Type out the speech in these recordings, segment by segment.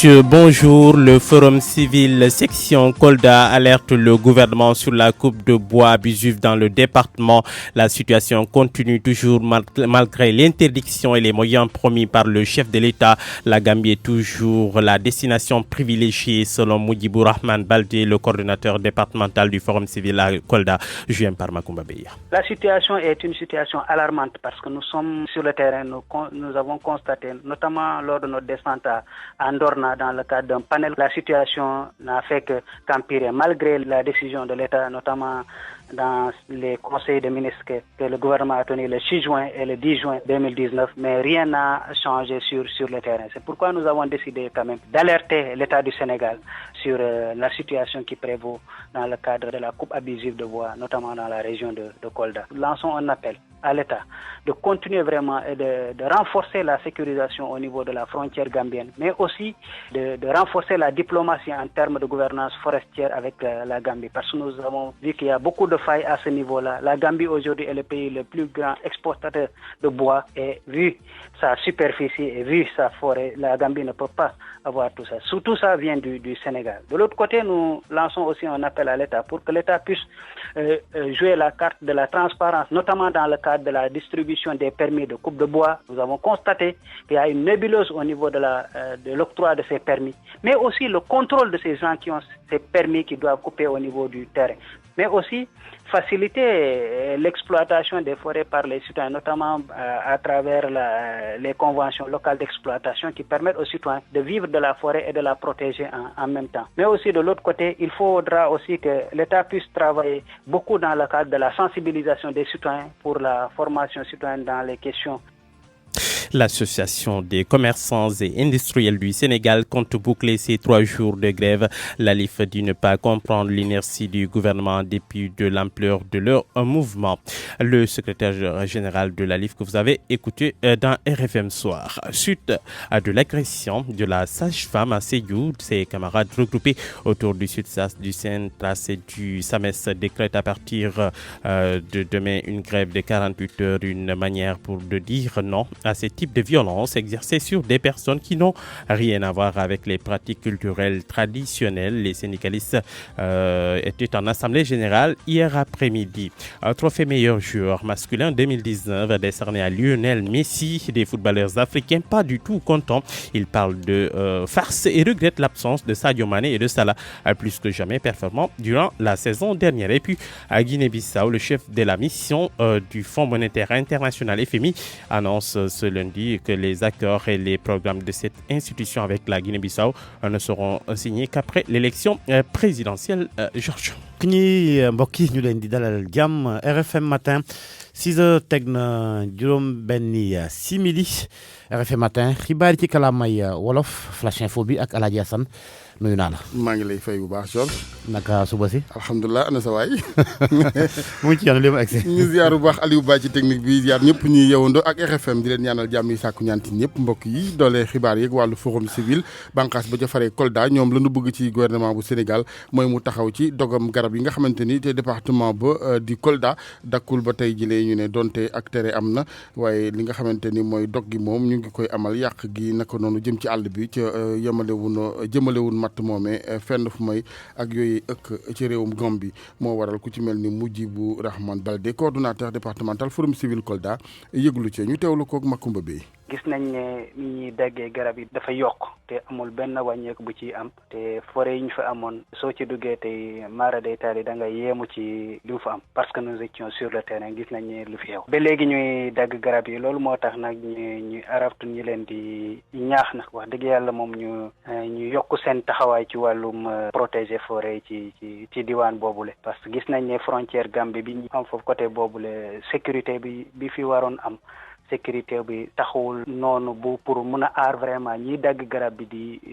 Monsieur, bonjour. Le Forum civil section Kolda alerte le gouvernement sur la coupe de bois abusive dans le département. La situation continue toujours malgré l'interdiction et les moyens promis par le chef de l'État. La Gambie est toujours la destination privilégiée selon Moudjibou Rahman Baldé, le coordinateur départemental du Forum civil à Kolda. Julien Parmakumba Beya. La situation est une situation alarmante parce que nous sommes sur le terrain, nous avons constaté, notamment lors de notre descente à Andorna dans le cadre d'un panel, la situation n'a fait qu'empirer malgré la décision de l'État, notamment dans les conseils de ministres que le gouvernement a tenu le 6 juin et le 10 juin 2019, mais rien n'a changé sur le terrain. C'est pourquoi nous avons décidé quand même d'alerter l'État du Sénégal sur la situation qui prévaut dans le cadre de la coupe abusive de bois, notamment dans la région de Kolda. Nous lançons un appel à l'État de continuer vraiment et de renforcer la sécurisation au niveau de la frontière gambienne, mais aussi de renforcer la diplomatie en termes de gouvernance forestière avec la Gambie, parce que nous avons vu qu'il y a beaucoup de failles à ce niveau-là. La Gambie aujourd'hui est le pays le plus grand exportateur de bois et vu sa superficie et vu sa forêt, la Gambie ne peut pas avoir tout ça. Tout ça vient du Sénégal. De l'autre côté, nous lançons aussi un appel à l'État pour que l'État puisse jouer la carte de la transparence, notamment dans le cadre de la distribution des permis de coupe de bois. Nous avons constaté qu'il y a une nébuleuse au niveau de l'octroi de ces permis, mais aussi le contrôle de ces gens qui ont ces permis qui doivent couper au niveau du terrain, mais aussi faciliter l'exploitation des forêts par les citoyens, notamment à travers les conventions locales d'exploitation qui permettent aux citoyens de vivre de la forêt et de la protéger en même temps. Mais aussi de l'autre côté, il faudra aussi que l'État puisse travailler beaucoup dans le cadre de la sensibilisation des citoyens pour la formation citoyenne dans les questions. L'Association des commerçants et industriels du Sénégal compte boucler ses 3 jours de grève. L'ALIF dit ne pas comprendre l'inertie du gouvernement en dépit de l'ampleur de leur mouvement. Le secrétaire général de l'ALIF que vous avez écouté dans RFM Soir. Suite à de l'agression de la sage-femme à Sédhiou, ses camarades regroupés autour du SUTSAS, du CNTRAS et du SAMES décrètent à partir de demain une grève de 48 heures, une manière pour de dire non à ces type de violence exercée sur des personnes qui n'ont rien à voir avec les pratiques culturelles traditionnelles. Les syndicalistes étaient en assemblée générale hier après-midi. Un trophée meilleur joueur masculin 2019 décerné à Lionel Messi. Des footballeurs africains pas du tout contents. Ils parlent de farce et regrettent l'absence de Sadio Mané et de Salah, plus que jamais performants durant la saison dernière. Et puis à Guinée-Bissau, le chef de la mission du Fonds monétaire international FMI annonce ce lundi que les accords et les programmes de cette institution avec la Guinée-Bissau ne seront signés qu'après l'élection présidentielle. Georges. ñi mbokk yi ñu leen di dalal jàmm RFM matin 6h teg na juróom-benni simili RFM matin xibaar ci kàllaamay wolof flash info bi ak Alaaji Assane nuyu naa la. maa ngi lay fay bu baax Georges. naka suba si. alhamdulilah ana sa waay. mu ngi ci yoon li ma egsi. ñu ziar bu baax Aliou Ba ci technique bi ziar ñëpp ñuy yewandoo ak RFM di leen ñaanal jàmm yi sàkku ñaanti ñëpp mbokk yi doole xibaar yeeg wàllu forum civil bànqaas ba ca faree Kolda ñoom la ñu bëgg ci gouvernement bu Sénégal mooy mu taxaw ci dogam garab yi nga xamante ni te département ba di Kolda dakkul ba tey jëlee ñu ne donte ak tere am na waaye li nga xamante ni mooy dog gi moom ñu ngi koy amal yàq gi naka noonu jëm ci àll bi ca jëmalewun matt moomee fenn fu may ak yooyu ëkk ci réewum Gambie moo waral ku ci mel ni Moudjibou Rahman Baldé coordonnateur départemental forum civil Kolda yëglu ci ñu teewlu koog Makumba Bey. gis nañ ne ni ñuy daggee garab yi dafa yokk te amul benn wàññeeku bu ci am te forêt yi ñu fa amoon soo ci duggee tey mara day taal yi da nga yéemu ci li mu fa am parce que nous étions sur le terrain gis nañ ne lu fi xew ba léegi ñuy dagg garab yi loolu moo tax nag ñu araftu ñu leen di ñaax nag wax dëgg yàlla moom ñu yokk seen taxawaay ci wàllum protéger forêt yi ci diwaan boobule parce que gis nañ ne frontière Gambie bi ñu am foofu côté boobule sécurité bi fi waroon am sécurité bi taxawul noonu bu pour mun a aar vraiment ñiy dagg garab bi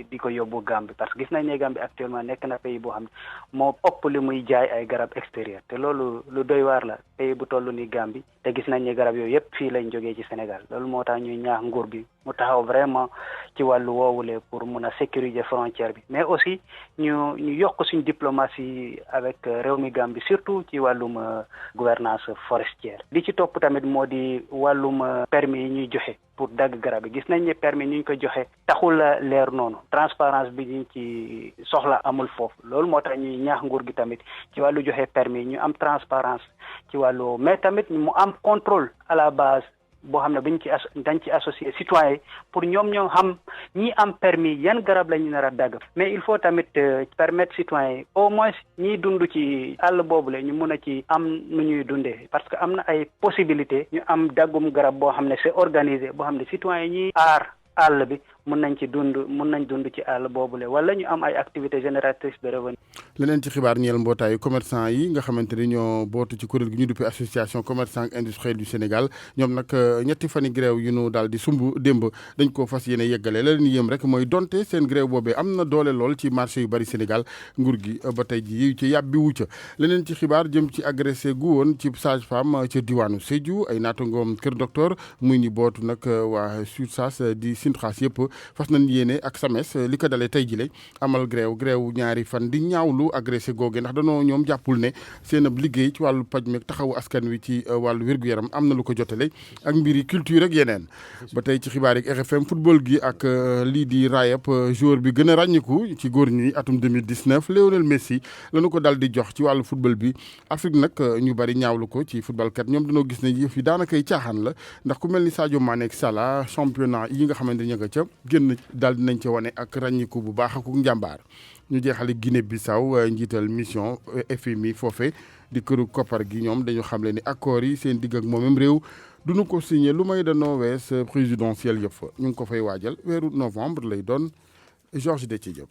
di ko yóbbu Gambie parce que gis nañ ne Gambie actuellement nekk na pays boo xam ne moo ëpp li muy jaay ay garab extérieur te loolu lu doy waar la pays bu toll ni Gambie te gis nañ ne garab yooyu yëpp fii lañ jógee ci Sénégal loolu moo tax ñuy ñaax nguur bi mu taxaw vraiment ci wàllu woowule pour mun a sécuriser frontière bi mais aussi ñu yokk suñ diplomatie avec réew mi Gambie surtout ci wàllum gouvernance forestière li ci topp tamit moo di wàllum permis yi ñuy joxe pour dagg garab yi gis nañ ne permis ñu ko joxe taxul leer noonu transparence bi ñu ci soxla amul foofu loolu moo tax ñuy ñaax nguur gi tamit ci wàllu joxe permis ñu am transparence ci wàllu mais tamit mu am contrôle à la base boo xam ne dañ ci associé citoyen pour ñoom ñoo xam ñi am permis yan garab la ñu nar a dagg mais il faut tamit permettre citoyen au moins ñiy dund ci àll boobule ñu mun a ci am nu ñuy dundee parce que am na ay possibilité ñu am daggum garab boo xam ne c'est organisé boo xam ne citoyen ñi aar àll bi mun nañ dund ci àll boobule wala ñu am ay activités génératrices de revenus. leneen ci xibaar ñeel mbootaayu commerçant yi nga xamante ni ñoo bootu ci kuréel gi ñu duppee association commerçant industrielle du Sénégal ñoom nag ñetti fani grève yu nu daal di sumb démb dañ ko fas yéene yeggale la leen yëm rek mooy donte seen grève boobee am na doole lool ci marché yu bari Sénégal nguur gi ba tey ji ci yàbbi wu ca leneen ci xibaar jëm ci agressé gu woon ci sage-femme ca diwaanu Sédhiou ay naatangoom kër docteur muy ni bootu nag waa SUTSAS di Sintras yëpp fas nañ yéene ak SAMES li ko dalee tey jile amal grève ñaari fan di ñaawlu agressé googe ndax danoo ñoom jàppul ne seen ab liggéey ci wàllu paj meeg taxawu askan wi ci wàllu wér-gu-yaram am na lu ko jotale ak mbiri culture ak yeneen ba tey ci xibaar yi RFM football gi ak lii di raayab joueur bi gën a ràññiku ci góor ñi atum 2019 Lionel Messi lañu ko dal di jox ci wàllu football bi Afrique nag ñu bari ñaawlu ko ci football kat ñoom dañoo gis ne yëf yi daanakay caaxaan la ndax ku mel ni Sadio Mané ak Salah championnat yi nga xamante ne nga ca génn daal dinañ ca wane ak ràññiku bu baax ak njàmbaar ñu jeexale Guinée Bissau njiital mission FMI foofe di këru koppar gi ñoom dañu xamle ni accord yi seen digg ak moomam réew duñu ko signé lu may danoo wees présidentielle yëpp ñu ngi ko fay waajal weeru novembre lay doon Georges Déthié Diop